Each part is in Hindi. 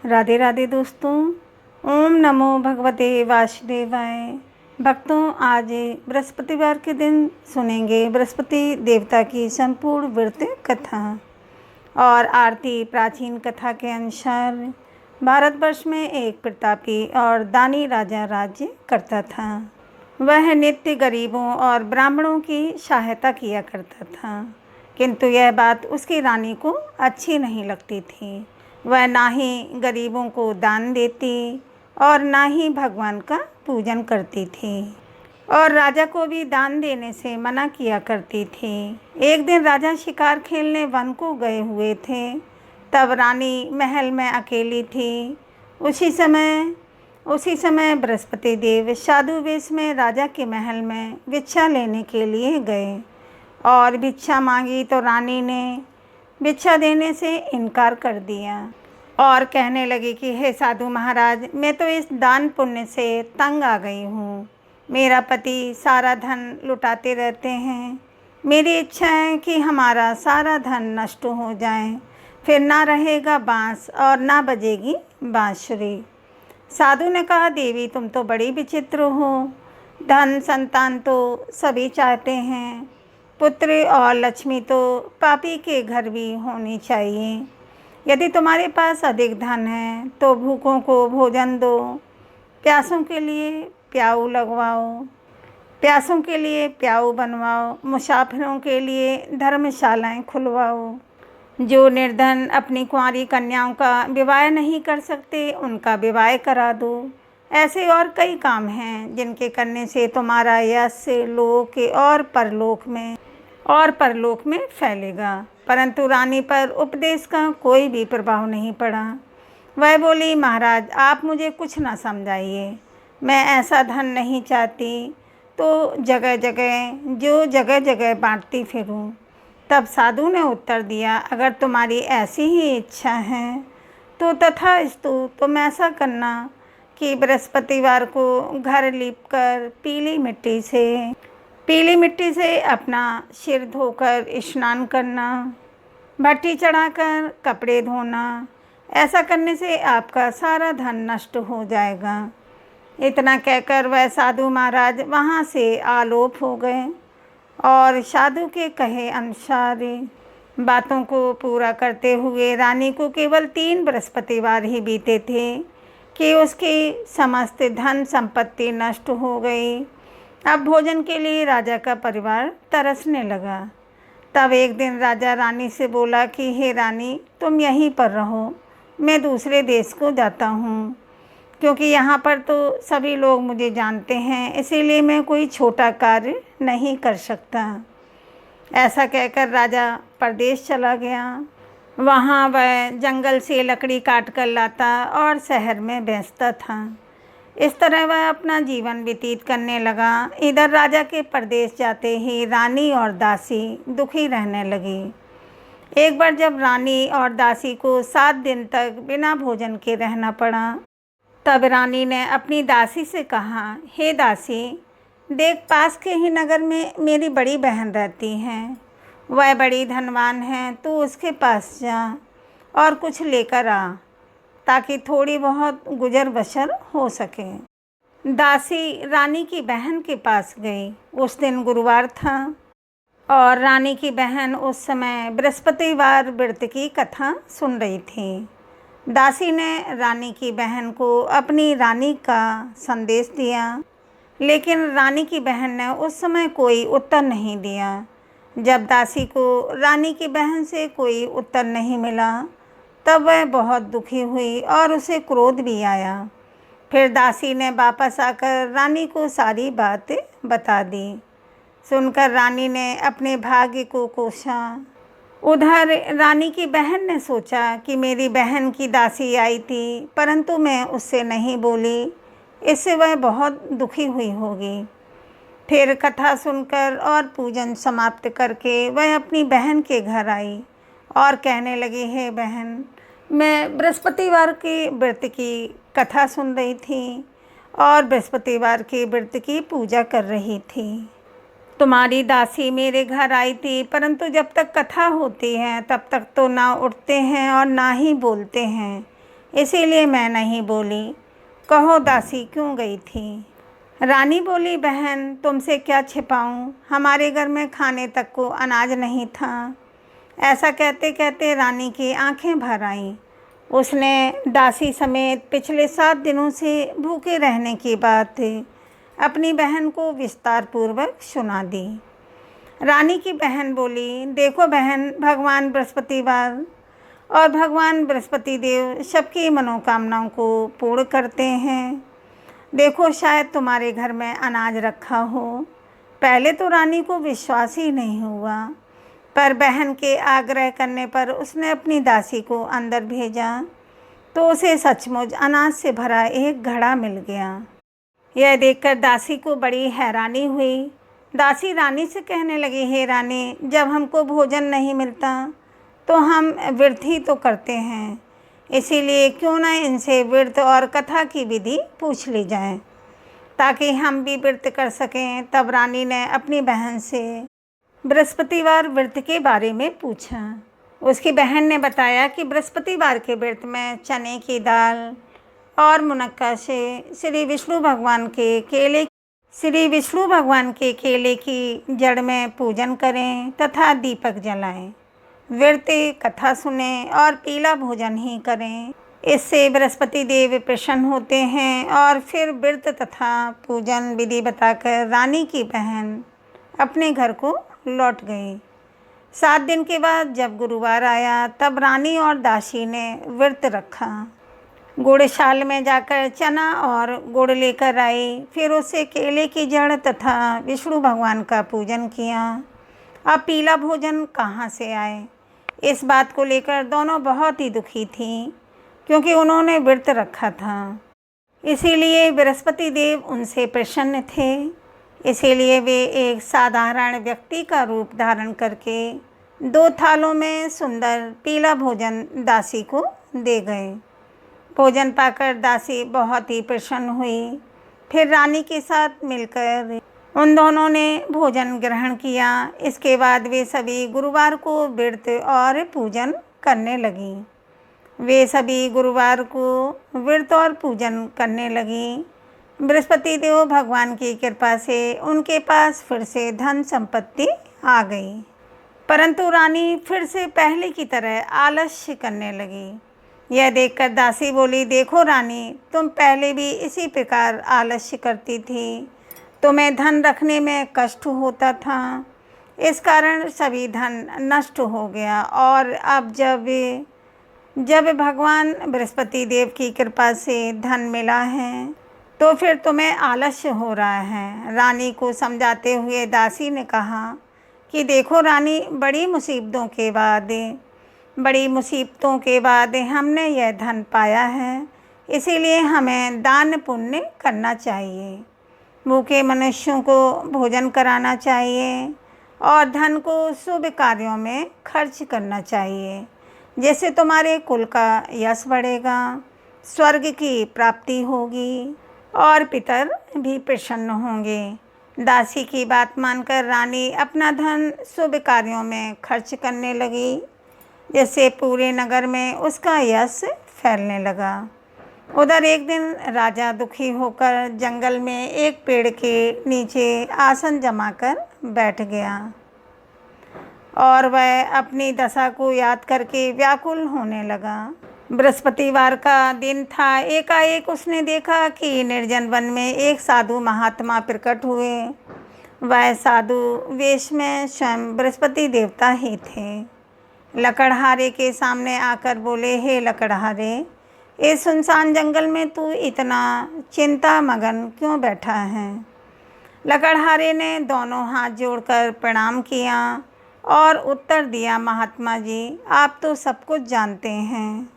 राधे राधे दोस्तों। ओम नमो भगवते वासुदेवाय। भक्तों, आज बृहस्पतिवार के दिन सुनेंगे बृहस्पति देवता की संपूर्ण व्रत कथा और आरती। प्राचीन कथा के अनुसार भारतवर्ष में एक प्रतापी और दानी राजा राज्य करता था। वह नित्य गरीबों और ब्राह्मणों की सहायता किया करता था, किंतु यह बात उसकी रानी को अच्छी नहीं लगती थी। वह ना ही गरीबों को दान देती और ना ही भगवान का पूजन करती थी और राजा को भी दान देने से मना किया करती थी। एक दिन राजा शिकार खेलने वन को गए हुए थे। तब रानी महल में अकेली थी। उसी समय बृहस्पति देव साधु वेश में राजा के महल में भिक्षा लेने के लिए गए और भिक्षा मांगी तो रानी ने भिक्षा देने से इनकार कर दिया और कहने लगी कि हे साधु महाराज, मैं तो इस दान पुण्य से तंग आ गई हूँ। मेरा पति सारा धन लुटाते रहते हैं। मेरी इच्छा है कि हमारा सारा धन नष्ट हो जाए, फिर ना रहेगा बांस और ना बजेगी बांसुरी। साधु ने कहा, देवी तुम तो बड़ी विचित्र हो। धन संतान तो सभी चाहते हैं, पुत्र और लक्ष्मी तो पापी के घर भी होनी चाहिए। यदि तुम्हारे पास अधिक धन है तो भूखों को भोजन दो, प्यासों के लिए प्याऊ बनवाओ, मुसाफिरों के लिए धर्मशालाएं खुलवाओ। जो निर्धन अपनी कुंवारी कन्याओं का विवाह नहीं कर सकते, उनका विवाह करा दो। ऐसे और कई काम हैं जिनके करने से तुम्हारा यश लोक और परलोक में फैलेगा। परंतु रानी पर उपदेश का कोई भी प्रभाव नहीं पड़ा। वह बोली, महाराज आप मुझे कुछ ना समझाइए। मैं ऐसा धन नहीं चाहती तो जगह जगह बांटती फिरूं। तब साधु ने उत्तर दिया, अगर तुम्हारी ऐसी ही इच्छा है तो तथास्तु। तुम ऐसा करना कि बृहस्पतिवार को घर लीपकर पीली मिट्टी से अपना सिर धोकर स्नान करना, भट्टी चढ़ाकर कपड़े धोना। ऐसा करने से आपका सारा धन नष्ट हो जाएगा। इतना कहकर वह साधु महाराज वहाँ से आलोप हो गए और साधु के कहे अनुसार बातों को पूरा करते हुए रानी को केवल 3 बृहस्पतिवार ही बीते थे कि उसकी समस्त धन संपत्ति नष्ट हो गई। अब भोजन के लिए राजा का परिवार तरसने लगा। तब एक दिन राजा रानी से बोला कि हे रानी, तुम यहीं पर रहो, मैं दूसरे देश को जाता हूँ, क्योंकि यहाँ पर तो सभी लोग मुझे जानते हैं, इसीलिए मैं कोई छोटा कार्य नहीं कर सकता। ऐसा कहकर राजा परदेश चला गया। वहाँ वह जंगल से लकड़ी काट कर लाता और शहर में बेचता था। इस तरह वह अपना जीवन व्यतीत करने लगा। इधर राजा के परदेश जाते ही रानी और दासी दुखी रहने लगी। एक बार जब रानी और दासी को 7 दिन तक बिना भोजन के रहना पड़ा, तब रानी ने अपनी दासी से कहा, हे दासी, देख पास के ही नगर में मेरी बड़ी बहन रहती है। वह बड़ी धनवान है, तो उसके पास जा और कुछ लेकर आ, ताकि थोड़ी बहुत गुजर बसर हो सके। दासी रानी की बहन के पास गई। उस दिन गुरुवार था और रानी की बहन उस समय बृहस्पतिवार व्रत की कथा सुन रही थी। दासी ने रानी की बहन को अपनी रानी का संदेश दिया, लेकिन रानी की बहन ने उस समय कोई उत्तर नहीं दिया। जब दासी को रानी की बहन से कोई उत्तर नहीं मिला, तब वह बहुत दुखी हुई और उसे क्रोध भी आया। फिर दासी ने वापस आकर रानी को सारी बात बता दी। सुनकर रानी ने अपने भाग्य को कोसा। उधर रानी की बहन ने सोचा कि मेरी बहन की दासी आई थी, परंतु मैं उससे नहीं बोली, इससे वह बहुत दुखी हुई होगी। फिर कथा सुनकर और पूजन समाप्त करके वह अपनी बहन के घर आई और कहने लगी, हे बहन, मैं बृहस्पतिवार के व्रत की कथा सुन रही थी और बृहस्पतिवार के व्रत की पूजा कर रही थी। तुम्हारी दासी मेरे घर आई थी, परंतु जब तक कथा होती है तब तक तो ना उठते हैं और ना ही बोलते हैं। इसीलिए मैं नहीं बोली। कहो दासी क्यों गई थी? रानी बोली, बहन तुमसे क्या छिपाऊं, हमारे घर में खाने तक को अनाज नहीं था। ऐसा कहते कहते रानी की आंखें भर आईं। उसने दासी समेत पिछले 7 दिनों से भूखे रहने की बात अपनी बहन को विस्तार पूर्वक सुना दी। रानी की बहन बोली, देखो बहन, भगवान बृहस्पतिवार और भगवान बृहस्पति देव सबकी मनोकामनाओं को पूर्ण करते हैं। देखो शायद तुम्हारे घर में अनाज रखा हो। पहले तो रानी को विश्वास ही नहीं हुआ, पर बहन के आग्रह करने पर उसने अपनी दासी को अंदर भेजा तो उसे सचमुच अनाज से भरा एक घड़ा मिल गया। यह देखकर दासी को बड़ी हैरानी हुई। दासी रानी से कहने लगी, हे रानी, जब हमको भोजन नहीं मिलता तो हम व्रत ही तो करते हैं, इसीलिए क्यों ना इनसे व्रत और कथा की विधि पूछ ली जाए ताकि हम भी व्रत कर सकें। तब रानी ने अपनी बहन से बृहस्पतिवार व्रत के बारे में पूछा। उसकी बहन ने बताया कि बृहस्पतिवार के व्रत में चने की दाल और मुनक्का से श्री विष्णु भगवान के केले की जड़ में पूजन करें तथा दीपक जलाएं, व्रत कथा सुने और पीला भोजन ही करें। इससे बृहस्पति देव प्रसन्न होते हैं। और फिर व्रत तथा पूजन विधि बताकर रानी की बहन अपने घर को लौट गई। 7 दिन के बाद जब गुरुवार आया तब रानी और दासी ने व्रत रखा। गुड़शाल में जाकर चना और गुड़ लेकर आई, फिर उससे केले की जड़ तथा विष्णु भगवान का पूजन किया। अब पीला भोजन कहाँ से आए, इस बात को लेकर दोनों बहुत ही दुखी थीं, क्योंकि उन्होंने व्रत रखा था। इसीलिए बृहस्पति देव उनसे प्रसन्न थे। इसीलिए वे एक साधारण व्यक्ति का रूप धारण करके 2 थालों में सुंदर पीला भोजन दासी को दे गए। भोजन पाकर दासी बहुत ही प्रसन्न हुई। फिर रानी के साथ मिलकर उन दोनों ने भोजन ग्रहण किया। इसके बाद वे सभी गुरुवार को व्रत और पूजन करने लगी। बृहस्पति देव भगवान की कृपा से उनके पास फिर से धन संपत्ति आ गई, परंतु रानी फिर से पहले की तरह आलस्य करने लगी। यह देखकर दासी बोली, देखो रानी, तुम पहले भी इसी प्रकार आलस्य करती थी, तुम्हें धन रखने में कष्ट होता था, इस कारण सभी धन नष्ट हो गया। और अब जब भगवान बृहस्पति देव की कृपा से धन मिला है तो फिर तुम्हें आलस्य हो रहा है। रानी को समझाते हुए दासी ने कहा कि देखो रानी, बड़ी मुसीबतों के बाद हमने यह धन पाया है, इसीलिए हमें दान पुण्य करना चाहिए, भूखे मनुष्यों को भोजन कराना चाहिए और धन को शुभ कार्यों में खर्च करना चाहिए, जिससे तुम्हारे कुल का यश बढ़ेगा, स्वर्ग की प्राप्ति होगी और पितर भी प्रसन्न होंगे। दासी की बात मानकर रानी अपना धन शुभ कार्यों में खर्च करने लगी, जिससे पूरे नगर में उसका यश फैलने लगा। उधर एक दिन राजा दुखी होकर जंगल में एक पेड़ के नीचे आसन जमाकर बैठ गया और वह अपनी दशा को याद करके व्याकुल होने लगा। बृहस्पतिवार का दिन था। एकाएक उसने देखा कि निर्जन वन में एक साधु महात्मा प्रकट हुए। वह साधु वेश में स्वयं बृहस्पति देवता ही थे। लकड़हारे के सामने आकर बोले, हे लकड़हारे, इस सुनसान जंगल में तू इतना चिंता मगन क्यों बैठा है? लकड़हारे ने दोनों हाथ जोड़कर प्रणाम किया और उत्तर दिया, महात्मा जी, आप तो सब कुछ जानते हैं,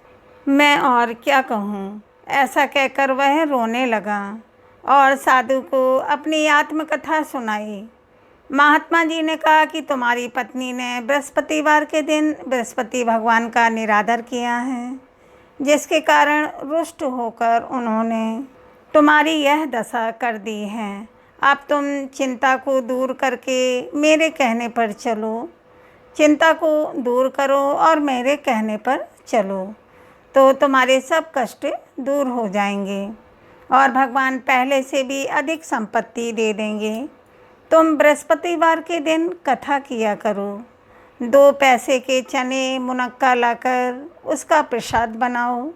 मैं और क्या कहूँ। ऐसा कहकर वह रोने लगा और साधु को अपनी आत्मकथा सुनाई। महात्मा जी ने कहा कि तुम्हारी पत्नी ने बृहस्पतिवार के दिन बृहस्पति भगवान का निरादर किया है, जिसके कारण रुष्ट होकर उन्होंने तुम्हारी यह दशा कर दी है। अब तुम चिंता को दूर करके मेरे कहने पर चलो, चिंता को दूर करो और मेरे कहने पर चलो। तो तुम्हारे सब कष्ट दूर हो जाएंगे और भगवान पहले से भी अधिक संपत्ति दे देंगे। तुम बृहस्पतिवार के दिन कथा किया करो। 2 पैसे के चने मुनक्का लाकर उसका प्रसाद बनाओ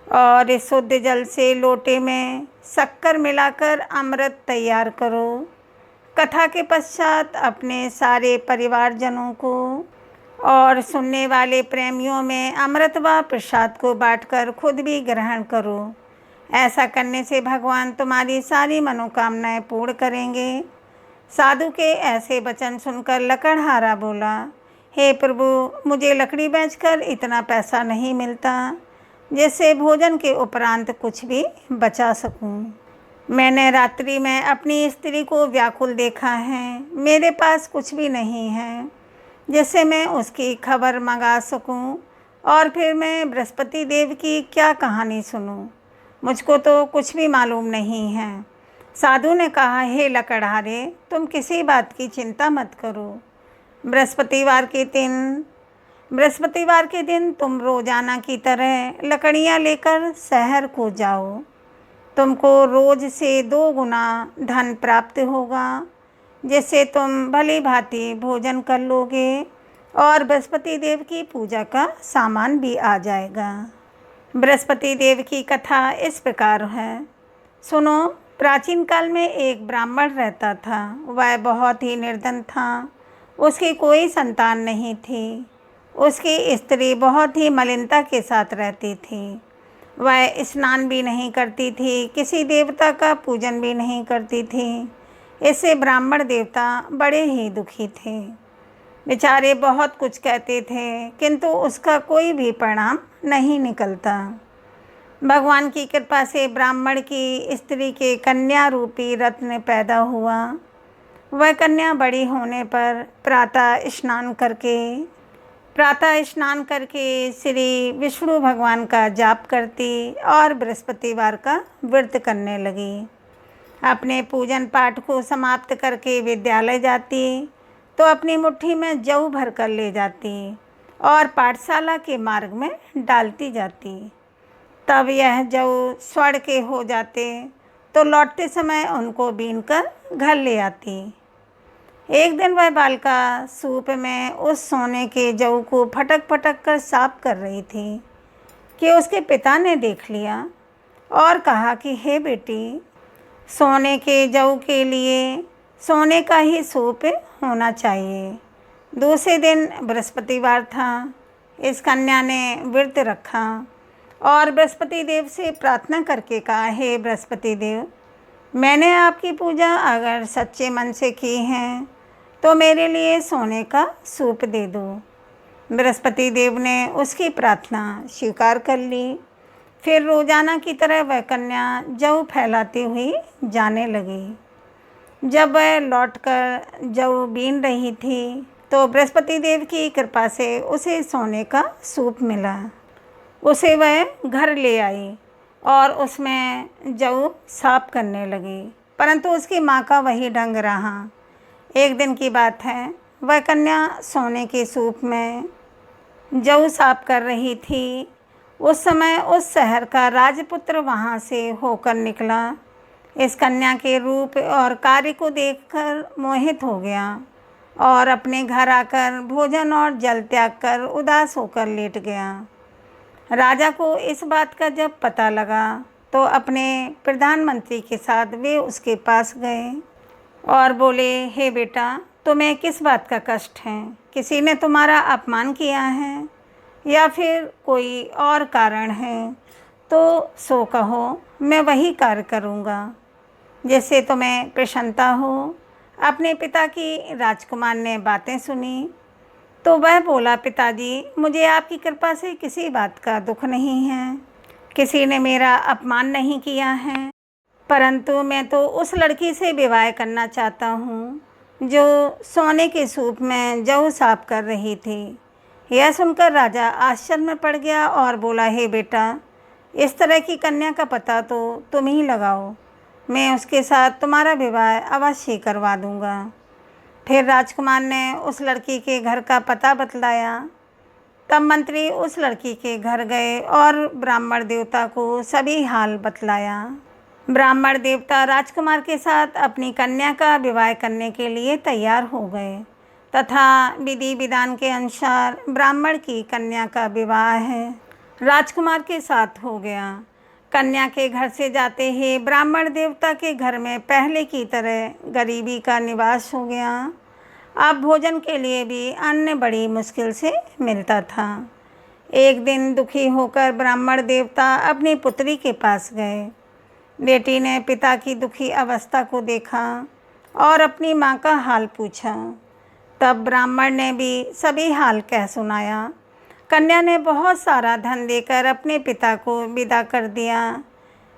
और इस शुद्ध जल से लोटे में शक्कर मिलाकर अमृत तैयार करो। कथा के पश्चात अपने सारे परिवारजनों को और सुनने वाले प्रेमियों में अमृत व प्रसाद को बांटकर खुद भी ग्रहण करो। ऐसा करने से भगवान तुम्हारी सारी मनोकामनाएं पूर्ण करेंगे। साधु के ऐसे वचन सुनकर लकड़हारा बोला, हे प्रभु, मुझे लकड़ी बेचकर इतना पैसा नहीं मिलता जिससे भोजन के उपरांत कुछ भी बचा सकूं। मैंने रात्रि में अपनी स्त्री को व्याकुल देखा है। मेरे पास कुछ भी नहीं है जिससे मैं उसकी खबर मंगा सकूं और फिर मैं बृहस्पति देव की क्या कहानी सुनूं। मुझको तो कुछ भी मालूम नहीं है। साधु ने कहा, हे लकड़हारे, तुम किसी बात की चिंता मत करो। बृहस्पतिवार के दिन तुम रोजाना की तरह लकड़ियाँ लेकर शहर को जाओ। तुमको रोज से 2 गुना धन प्राप्त होगा जिससे तुम भली भांति भोजन कर लोगे और बृहस्पति देव की पूजा का सामान भी आ जाएगा। बृहस्पति देव की कथा इस प्रकार है। सुनो, प्राचीन काल में एक ब्राह्मण रहता था। वह बहुत ही निर्धन था। उसकी कोई संतान नहीं थी। उसकी स्त्री बहुत ही मलिनता के साथ रहती थी। वह स्नान भी नहीं करती थी, किसी देवता का पूजन भी नहीं करती थी। इससे ब्राह्मण देवता बड़े ही दुखी थे। बेचारे बहुत कुछ कहते थे किंतु उसका कोई भी परिणाम नहीं निकलता। भगवान की कृपा से ब्राह्मण की स्त्री के कन्या रूपी रत्न पैदा हुआ। वह कन्या बड़ी होने पर प्रातः स्नान करके श्री विष्णु भगवान का जाप करती और बृहस्पतिवार का व्रत करने लगी। अपने पूजन पाठ को समाप्त करके विद्यालय जाती तो अपनी मुट्ठी में जौ भर कर ले जाती और पाठशाला के मार्ग में डालती जाती। तब यह जौ स्वर्ण के हो जाते तो लौटते समय उनको बीनकर घर ले आती। एक दिन वह बालिका सूप में उस सोने के जौ को फटक फटक कर साफ कर रही थी कि उसके पिता ने देख लिया और कहा कि हे बेटी, सोने के जौ के लिए सोने का ही सूप होना चाहिए। दूसरे दिन बृहस्पतिवार था। इस कन्या ने व्रत रखा और बृहस्पति देव से प्रार्थना करके कहा, हे बृहस्पति देव, मैंने आपकी पूजा अगर सच्चे मन से की है तो मेरे लिए सोने का सूप दे दो। बृहस्पति देव ने उसकी प्रार्थना स्वीकार कर ली। फिर रोजाना की तरह वह कन्या जौ फैलाती हुई जाने लगी। जब वह लौटकर जौ बीन रही थी तो बृहस्पति देव की कृपा से उसे सोने का सूप मिला। उसे वह घर ले आई और उसमें जौ साफ करने लगी, परंतु उसकी माँ का वही ढंग रहा। एक दिन की बात है, वह कन्या सोने के सूप में जौ साफ कर रही थी। उस समय उस शहर का राजपुत्र वहाँ से होकर निकला। इस कन्या के रूप और कार्य को देखकर मोहित हो गया और अपने घर आकर भोजन और जल त्याग कर उदास होकर लेट गया। राजा को इस बात का जब पता लगा तो अपने प्रधानमंत्री के साथ वे उसके पास गए और बोले, हे बेटा, तुम्हें किस बात का कष्ट है? किसी ने तुम्हारा अपमान किया है या फिर कोई और कारण है तो सो कहो, मैं वही कार्य करूँगा जिससे तुम्हें प्रसन्नता हो। अपने पिता की राजकुमार ने बातें सुनी तो वह बोला, पिताजी, मुझे आपकी कृपा से किसी बात का दुख नहीं है। किसी ने मेरा अपमान नहीं किया है, परंतु मैं तो उस लड़की से विवाह करना चाहता हूँ जो सोने के सूप में जौ साफ कर रही थी। यह सुनकर राजा आश्चर्य में पड़ गया और बोला, हे बेटा, इस तरह की कन्या का पता तो तुम ही लगाओ। मैं उसके साथ तुम्हारा विवाह अवश्य करवा दूँगा। फिर राजकुमार ने उस लड़की के घर का पता बतलाया। तब मंत्री उस लड़की के घर गए और ब्राह्मण देवता को सभी हाल बतलाया। ब्राह्मण देवता राजकुमार के साथ अपनी कन्या का विवाह करने के लिए तैयार हो गए तथा विधि विधान के अनुसार ब्राह्मण की कन्या का विवाह है राजकुमार के साथ हो गया। कन्या के घर से जाते ही ब्राह्मण देवता के घर में पहले की तरह गरीबी का निवास हो गया। अब भोजन के लिए भी अन्न बड़ी मुश्किल से मिलता था। एक दिन दुखी होकर ब्राह्मण देवता अपनी पुत्री के पास गए। बेटी ने पिता की दुखी अवस्था को देखा और अपनी माँ का हाल पूछा। तब ब्राह्मण ने भी सभी हाल कह सुनाया। कन्या ने बहुत सारा धन देकर अपने पिता को विदा कर दिया।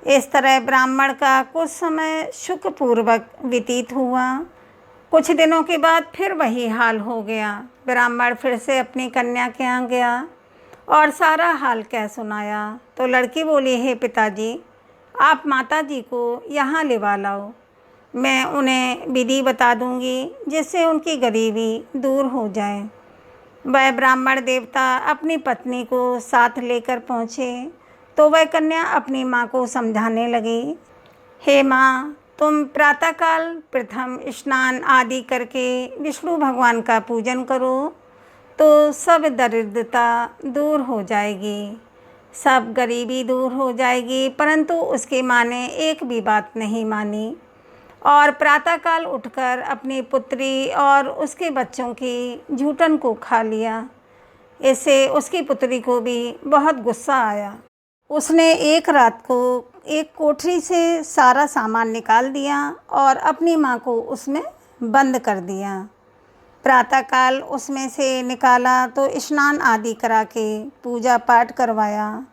इस तरह ब्राह्मण का कुछ समय सुखपूर्वक व्यतीत हुआ। कुछ दिनों के बाद फिर वही हाल हो गया। ब्राह्मण फिर से अपनी कन्या के यहाँ गया और सारा हाल कह सुनाया। तो लड़की बोली, हे पिताजी, आप माता जी को यहाँ लेवा लाओ, मैं उन्हें विधि बता दूँगी जिससे उनकी गरीबी दूर हो जाए। वह ब्राह्मण देवता अपनी पत्नी को साथ लेकर पहुँचे तो वह कन्या अपनी माँ को समझाने लगी, हे माँ, तुम प्रातःकाल प्रथम स्नान आदि करके विष्णु भगवान का पूजन करो तो सब दरिद्रता दूर हो जाएगी, सब गरीबी दूर हो जाएगी। परंतु उसकी माँ ने एक भी बात नहीं मानी और प्रातःकाल उठकर अपनी पुत्री और उसके बच्चों की जूठन को खा लिया। इससे उसकी पुत्री को भी बहुत गुस्सा आया। उसने एक रात को एक कोठरी से सारा सामान निकाल दिया और अपनी माँ को उसमें बंद कर दिया। प्रातःकाल उसमें से निकाला तो स्नान आदि करा के पूजा पाठ करवाया।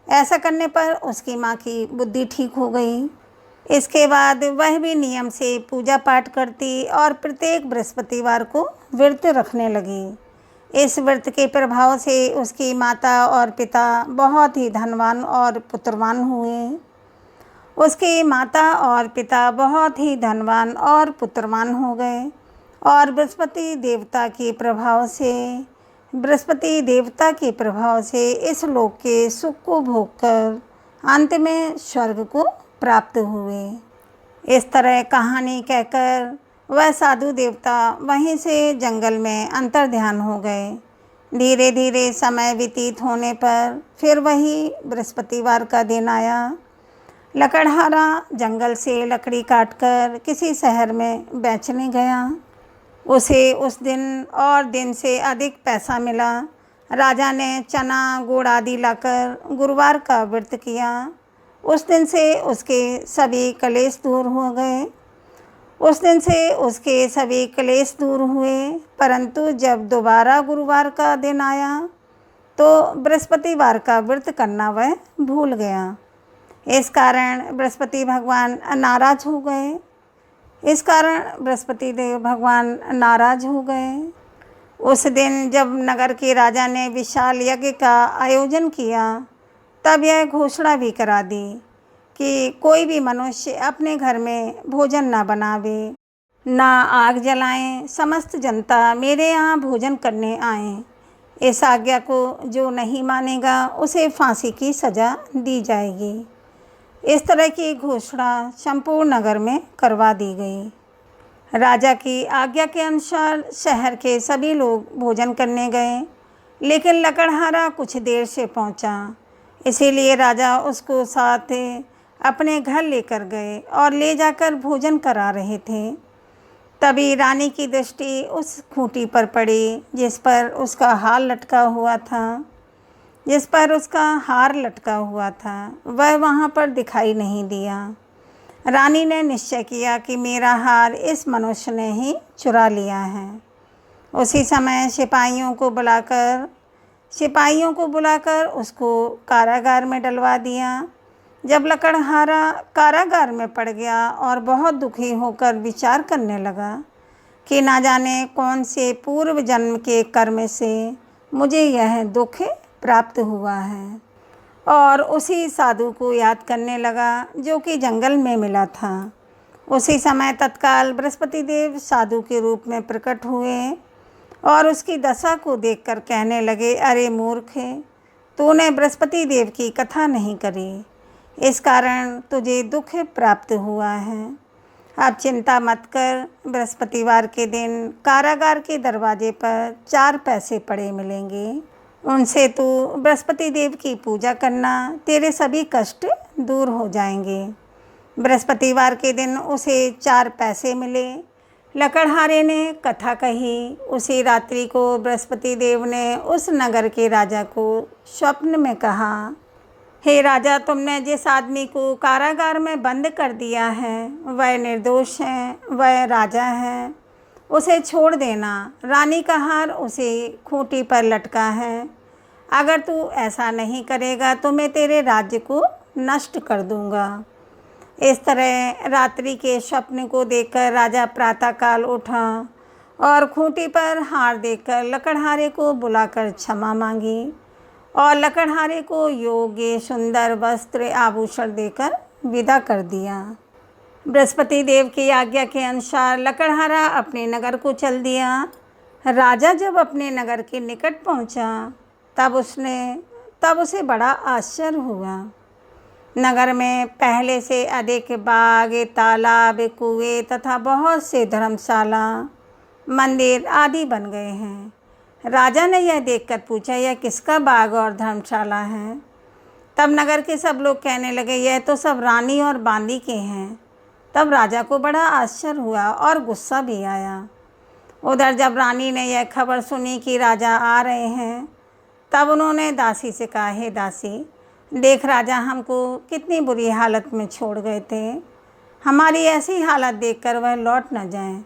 ऐसा करने पर उसकी माँ की बुद्धि ठीक हो गई। इसके बाद वह भी नियम से पूजा पाठ करती और प्रत्येक बृहस्पतिवार को व्रत रखने लगी। इस व्रत के प्रभाव से उसकी माता और पिता बहुत ही धनवान और पुत्रवान हुए। उसकी माता और पिता बहुत ही धनवान और पुत्रवान हो गए और बृहस्पति देवता के प्रभाव से इस लोक के सुख को भोग कर अंत में स्वर्ग को प्राप्त हुए। इस तरह कहानी कहकर वह साधु देवता वहीं से जंगल में अंतर्ध्यान हो गए। धीरे धीरे समय व्यतीत होने पर फिर वही बृहस्पतिवार का दिन आया। लकड़हारा जंगल से लकड़ी काटकर किसी शहर में बेचने गया। उसे उस दिन और दिन से अधिक पैसा मिला। राजा ने चना गुड़ आदि लाकर गुरुवार का व्रत किया। उस दिन से उसके सभी क्लेश दूर हो गए। परंतु जब दोबारा गुरुवार का दिन आया तो बृहस्पतिवार का व्रत करना वह भूल गया। इस कारण बृहस्पति भगवान नाराज हो गए। उस दिन जब नगर के राजा ने विशाल यज्ञ का आयोजन किया तब यह घोषणा भी करा दी कि कोई भी मनुष्य अपने घर में भोजन ना बनावे, ना आग जलाएं, समस्त जनता मेरे यहाँ भोजन करने आए। इस आज्ञा को जो नहीं मानेगा उसे फांसी की सज़ा दी जाएगी। इस तरह की घोषणा संपूर्ण नगर में करवा दी गई। राजा की आज्ञा के अनुसार शहर के सभी लोग भोजन करने गए, लेकिन लकड़हारा कुछ देर से पहुंचा। इसीलिए राजा उसको साथ अपने घर लेकर गए और ले जाकर भोजन करा रहे थे। तभी रानी की दृष्टि उस खूंटी पर पड़ी जिस पर उसका हार लटका हुआ था। वह वहाँ पर दिखाई नहीं दिया। रानी ने निश्चय किया कि मेरा हार इस मनुष्य ने ही चुरा लिया है। उसी समय सिपाहियों को बुलाकर उसको कारागार में डलवा दिया। जब लकड़हारा कारागार में पड़ गया और बहुत दुखी होकर विचार करने लगा कि ना जाने कौन से पूर्व जन्म के कर्म से मुझे यह दुख प्राप्त हुआ है, और उसी साधु को याद करने लगा जो कि जंगल में मिला था। उसी समय तत्काल बृहस्पति देव साधु के रूप में प्रकट हुए और उसकी दशा को देखकर कहने लगे, अरे मूर्ख, तूने बृहस्पति देव की कथा नहीं करी, इस कारण तुझे दुख प्राप्त हुआ है। अब चिंता मत कर, बृहस्पतिवार के दिन कारागार के दरवाजे पर 4 पैसे पड़े मिलेंगे, उनसे तू बृहस्पति देव की पूजा करना, तेरे सभी कष्ट दूर हो जाएंगे। बृहस्पतिवार के दिन उसे 4 पैसे मिले। लकड़हारे ने कथा कही। उसी रात्रि को बृहस्पति देव ने उस नगर के राजा को स्वप्न में कहा, हे राजा, तुमने जिस आदमी को कारागार में बंद कर दिया है वह निर्दोष है, वह राजा है, उसे छोड़ देना। रानी का हार उसे खूंटी पर लटका है, अगर तू ऐसा नहीं करेगा तो मैं तेरे राज्य को नष्ट कर दूंगा। इस तरह रात्रि के स्वप्न को देखकर राजा प्रातःकाल उठा और खूंटी पर हार देखकर लकड़हारे को बुलाकर क्षमा मांगी और लकड़हारे को योग्य सुंदर वस्त्र आभूषण देकर विदा कर दिया। बृहस्पति देव की आज्ञा के अनुसार लकड़हारा अपने नगर को चल दिया। राजा जब अपने नगर के निकट पहुंचा तब उसे बड़ा आश्चर्य हुआ। नगर में पहले से अधिक बाग, तालाब, कुएं तथा बहुत से धर्मशाला, मंदिर आदि बन गए हैं। राजा ने यह देखकर पूछा, यह किसका बाग और धर्मशाला है? तब नगर के सब लोग कहने लगे, यह तो सब रानी और बांदी के हैं। तब राजा को बड़ा आश्चर्य हुआ और गुस्सा भी आया। उधर जब रानी ने यह खबर सुनी कि राजा आ रहे हैं, तब उन्होंने दासी से कहा, हे दासी, देख राजा हमको कितनी बुरी हालत में छोड़ गए थे, हमारी ऐसी हालत देखकर वह लौट न जाएं,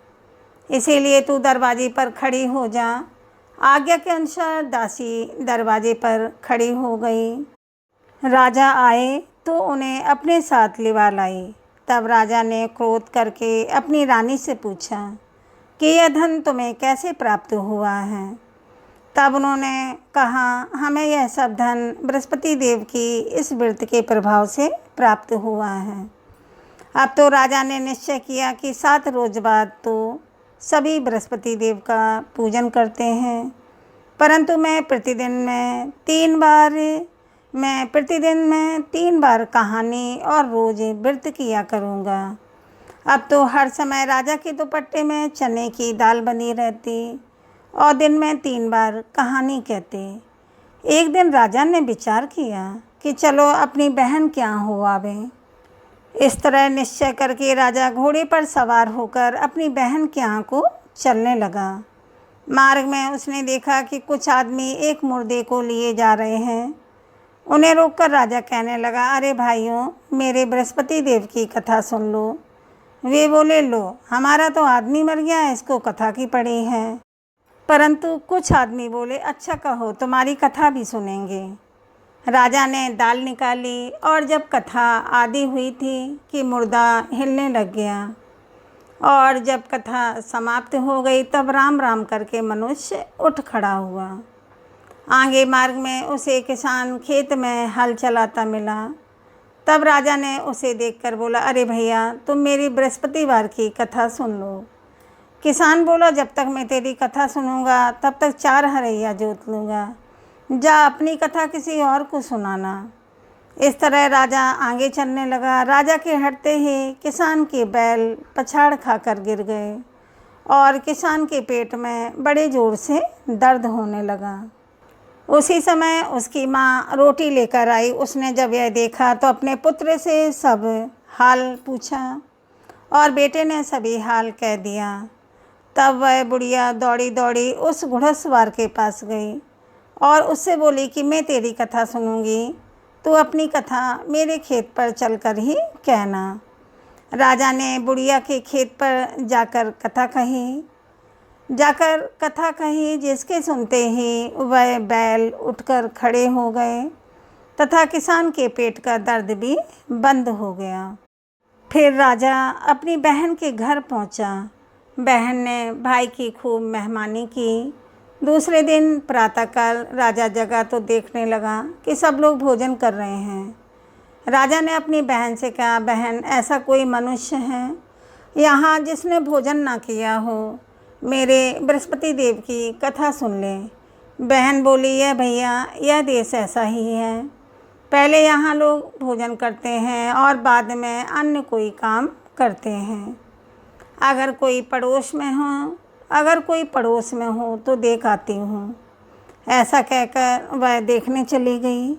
इसीलिए तू दरवाजे पर खड़ी हो जा। आज्ञा के अनुसार दासी दरवाजे पर खड़ी हो गई। राजा आए तो उन्हें अपने साथ लिवा लाई। तब राजा ने क्रोध करके अपनी रानी से पूछा कि यह धन तुम्हें कैसे प्राप्त हुआ है? तब उन्होंने कहा, हमें यह सब धन बृहस्पति देव की इस व्रत के प्रभाव से प्राप्त हुआ है। अब तो राजा ने निश्चय किया कि 7 रोज बाद तो सभी बृहस्पति देव का पूजन करते हैं, परंतु मैं प्रतिदिन में 3 बार कहानी और रोज़ व्रत किया करूँगा। अब तो हर समय राजा के दुपट्टे में चने की दाल बनी रहती और दिन में 3 बार कहानी कहते। एक दिन राजा ने विचार किया कि चलो अपनी बहन के यहाँ हो आवे। इस तरह निश्चय करके राजा घोड़े पर सवार होकर अपनी बहन के यहाँ को चलने लगा। मार्ग में उसने देखा कि कुछ आदमी एक मुर्दे को लिए जा रहे हैं। उन्हें रोककर राजा कहने लगा, अरे भाइयों, मेरे बृहस्पति देव की कथा सुन लो। वे बोले, लो, हमारा तो आदमी मर गया, इसको कथा की पड़ी है। परंतु कुछ आदमी बोले, अच्छा कहो, तुम्हारी कथा भी सुनेंगे। राजा ने दाल निकाली और जब कथा आदि हुई थी कि मुर्दा हिलने लग गया और जब कथा समाप्त हो गई तब राम राम करके मनुष्य उठ खड़ा हुआ। आगे मार्ग में उसे किसान खेत में हल चलाता मिला। तब राजा ने उसे देखकर बोला, अरे भैया, तुम मेरी बृहस्पतिवार की कथा सुन लो। किसान बोला, जब तक मैं तेरी कथा सुनूंगा तब तक 4 हरैया जोत लूँगा, जा अपनी कथा किसी और को सुनाना। इस तरह राजा आगे चलने लगा। राजा के हटते ही किसान के बैल पछाड़ खाकर गिर गए और किसान के पेट में बड़े ज़ोर से दर्द होने लगा। उसी समय उसकी माँ रोटी लेकर आई। उसने जब यह देखा तो अपने पुत्र से सब हाल पूछा और बेटे ने सभी हाल कह दिया। तब वह बुढ़िया दौड़ी दौड़ी उस घुड़सवार के पास गई और उससे बोली कि मैं तेरी कथा सुनूंगी, तू अपनी कथा मेरे खेत पर चलकर ही कहना। राजा ने बुढ़िया के खेत पर जाकर कथा कही, जिसके सुनते ही वह बैल उठकर खड़े हो गए तथा किसान के पेट का दर्द भी बंद हो गया। फिर राजा अपनी बहन के घर पहुंचा। बहन ने भाई की खूब मेहमानी की। दूसरे दिन प्रातःकाल राजा जगा तो देखने लगा कि सब लोग भोजन कर रहे हैं। राजा ने अपनी बहन से कहा, बहन, ऐसा कोई मनुष्य है यहाँ जिसने भोजन ना किया हो? मेरे बृहस्पति देव की कथा सुन लें। बहन बोली, यह भैया, यह देश ऐसा ही है। पहले यहाँ लोग भोजन करते हैं और बाद में अन्य कोई काम करते हैं। अगर कोई पड़ोस में हो तो देख आती हूँ। ऐसा कहकर वह देखने चली गई,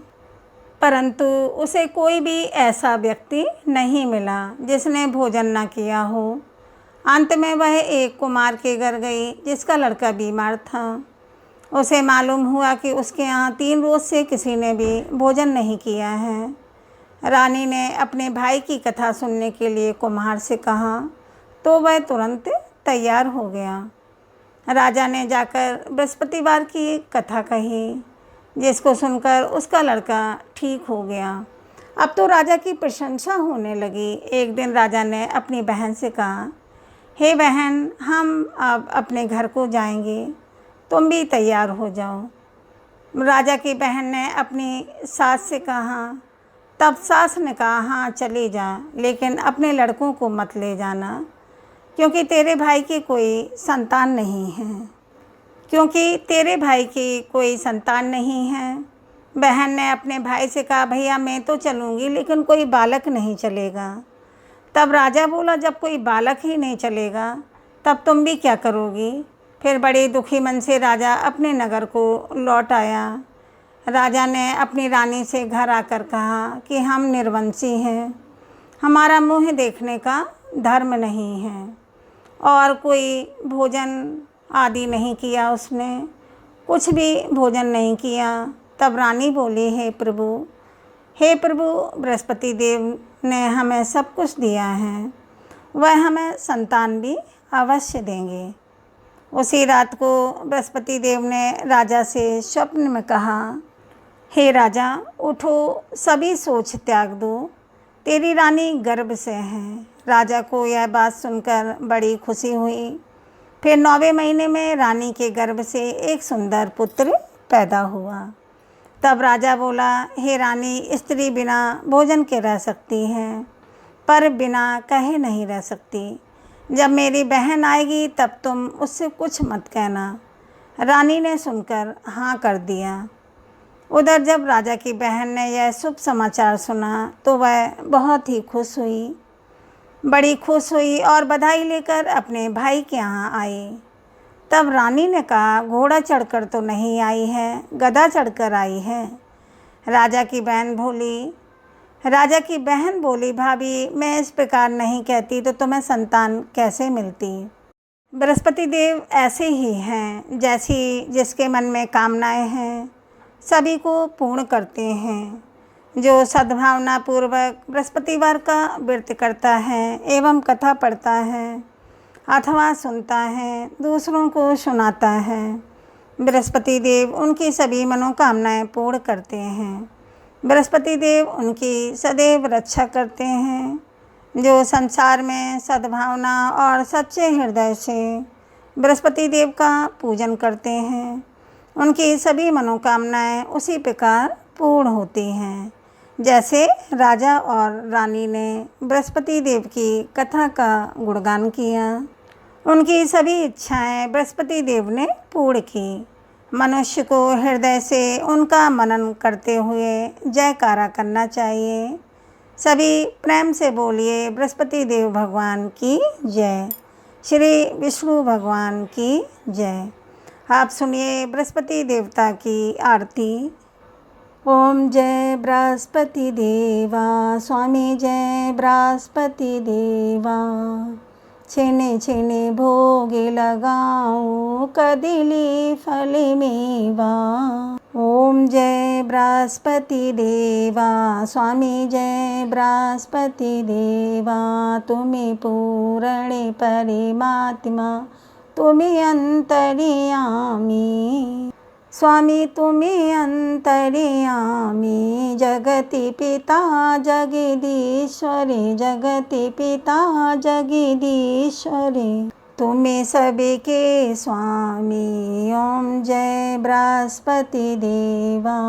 परंतु उसे कोई भी ऐसा व्यक्ति नहीं मिला जिसने भोजन न किया हो। अंत में वह एक कुमार के घर गई जिसका लड़का बीमार था। उसे मालूम हुआ कि उसके यहाँ 3 रोज़ से किसी ने भी भोजन नहीं किया है। रानी ने अपने भाई की कथा सुनने के लिए कुम्हार से कहा तो वह तुरंत तैयार हो गया। राजा ने जाकर बृहस्पतिवार की कथा कही, जिसको सुनकर उसका लड़का ठीक हो गया। अब तो राजा की प्रशंसा होने लगी। एक दिन राजा ने अपनी बहन से कहा, हे बहन, हम अब अपने घर को जाएंगे, तुम भी तैयार हो जाओ। राजा की बहन ने अपनी सास से कहा। तब सास ने कहा, हाँ चली जा, लेकिन अपने लड़कों को मत ले जाना, क्योंकि तेरे भाई की कोई संतान नहीं है। बहन ने अपने भाई से कहा, भैया मैं तो चलूँगी, लेकिन कोई बालक नहीं चलेगा। तब राजा बोला, जब कोई बालक ही नहीं चलेगा तब तुम भी क्या करोगी? फिर बड़े दुखी मन से राजा अपने नगर को लौट आया। राजा ने अपनी रानी से घर आकर कहा कि हम निर्वंशी हैं, हमारा मुँह देखने का धर्म नहीं है। और कोई भोजन आदि नहीं किया, उसने कुछ भी भोजन नहीं किया। तब रानी बोली, हे प्रभु, बृहस्पति देव ने हमें सब कुछ दिया है, वह हमें संतान भी अवश्य देंगे। उसी रात को बृहस्पति देव ने राजा से स्वप्न में कहा, हे राजा, उठो, सभी सोच त्याग दो, तेरी रानी गर्भ से है। राजा को यह बात सुनकर बड़ी खुशी हुई। फिर 9वें महीने में रानी के गर्भ से एक सुंदर पुत्र पैदा हुआ। तब राजा बोला, हे रानी, स्त्री बिना भोजन के रह सकती है, पर बिना कहे नहीं रह सकती। जब मेरी बहन आएगी तब तुम उससे कुछ मत कहना। रानी ने सुनकर हाँ कर दिया। उधर जब राजा की बहन ने यह शुभ समाचार सुना तो वह बहुत ही बड़ी खुश हुई और बधाई लेकर अपने भाई के यहाँ आई। तब रानी ने कहा, घोड़ा चढ़कर तो नहीं आई है, गधा चढ़कर आई है। राजा की बहन बोली, भाभी, मैं इस प्रकार नहीं कहती तो तुम्हें संतान कैसे मिलती? बृहस्पति देव ऐसे ही हैं, जैसी जिसके मन में कामनाएं हैं सभी को पूर्ण करते हैं। जो सद्भावना पूर्वक बृहस्पतिवार का व्रत करता है एवं कथा पढ़ता है अथवा सुनता है, दूसरों को सुनाता है, बृहस्पति देव उनकी सभी मनोकामनाएं पूर्ण करते हैं। बृहस्पति देव उनकी सदैव रक्षा करते हैं। जो संसार में सद्भावना और सच्चे हृदय से बृहस्पति देव का पूजन करते हैं, उनकी सभी मनोकामनाएं उसी प्रकार पूर्ण होती हैं, जैसे राजा और रानी ने बृहस्पति देव की कथा का गुणगान किया। उनकी सभी इच्छाएं बृहस्पति देव ने पूर्ण की। मनुष्य को हृदय से उनका मनन करते हुए जयकारा करना चाहिए। सभी प्रेम से बोलिए, बृहस्पति देव भगवान की जय, श्री विष्णु भगवान की जय। आप सुनिए बृहस्पति देवता की आरती। ओम जय बृहस्पति देवा, स्वामी जय बृहस्पति देवा। छिने छिने भोगे लगाऊं, कदिली फल मेवा। ओम जय बृहस्पति देवा, स्वामी जय बृहस्पति देवा। तुम्हें पूर्ण परमात्मा, तुम्हें अंतर्यामी, स्वामी तुम्हें अंतर्यामी। जगति पिता जगदीश्वरे, जगति पिता जगदीश्वरे, तुम्हें सबके स्वामी। ओम जय बृहस्पति देवा।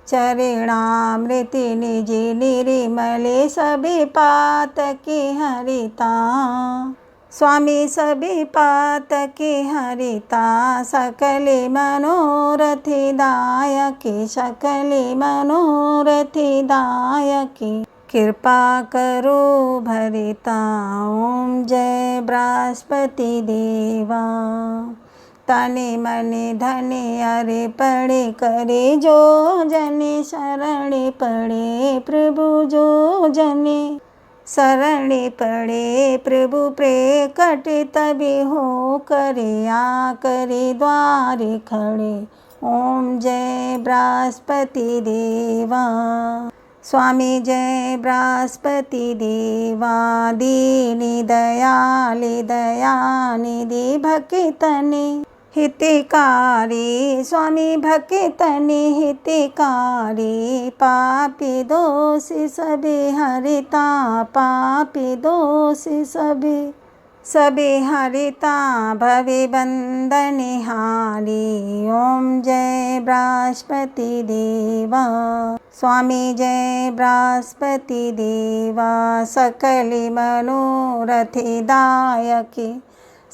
चरणामृति निज निर्मले, सभी पातके हरिता। स्वामी सभी पातकी हरिता सकले मनोरथी दायकी सकले मनोरथी दायकी कृपा करो भरिता ओम जय बृहस्पति देवा। तने मने धने अरे पड़े करे जो जने शरणे पड़े प्रभु जो जने शरणे पड़े प्रभु प्रकट तभी हो करे आ करे द्वारे खड़े ओम जय बृहस्पति देवा। स्वामी जय बृहस्पति देवा दीनी दयाली दयानिधि भक्तने हितकारी स्वामी भक्तने हितकारी पापी दोषी सभी हरिता पापी दोषी सभी हरिता भवे बंदनि हारी ओम जय बृहस्पति देवा। स्वामी जय बृहस्पति देवा सकली मनोरथी दायकी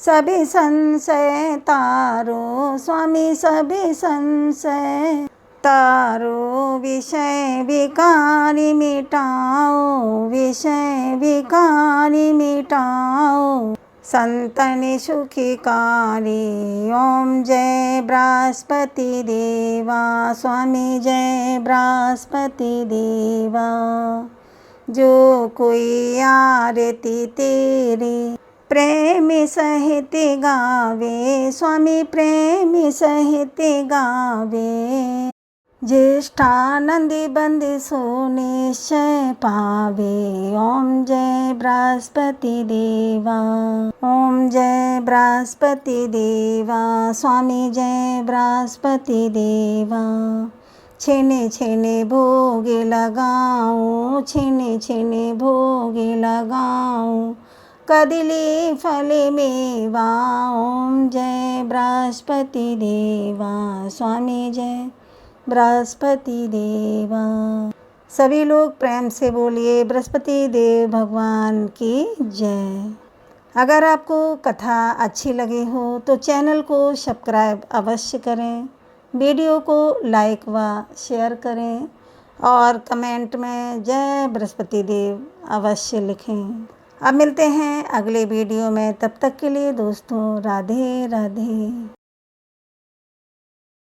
सभी संशय तारो स्वामी सभी संशय तारो विषय विकारी मिटाओ विषय विकारी मिटाओ संतनि सुखिकारी ओम जय बृहस्पति देवा। स्वामी जय बृहस्पति देवा। जो कोई आरती तेरी प्रेमी सहित गावे स्वामी प्रेमी सहित गावे ज्येष्ठानंद बंद सो निश्चय पावे ओम जय बृहस्पति देवा। ओम जय बृहस्पति देवा। स्वामी जय बृहस्पति देवा। छिने छिने भोगे लगाऊं छिने छिने भोगे लगाऊं कदिली फले मेवा ओम जय बृहस्पति देवा। स्वामी जय बृहस्पति देवा। सभी लोग प्रेम से बोलिए बृहस्पति देव भगवान की जय। अगर आपको कथा अच्छी लगी हो तो चैनल को सब्सक्राइब अवश्य करें, वीडियो को लाइक व शेयर करें और कमेंट में जय बृहस्पति देव अवश्य लिखें। अब मिलते हैं अगले वीडियो में, तब तक के लिए दोस्तों राधे राधे।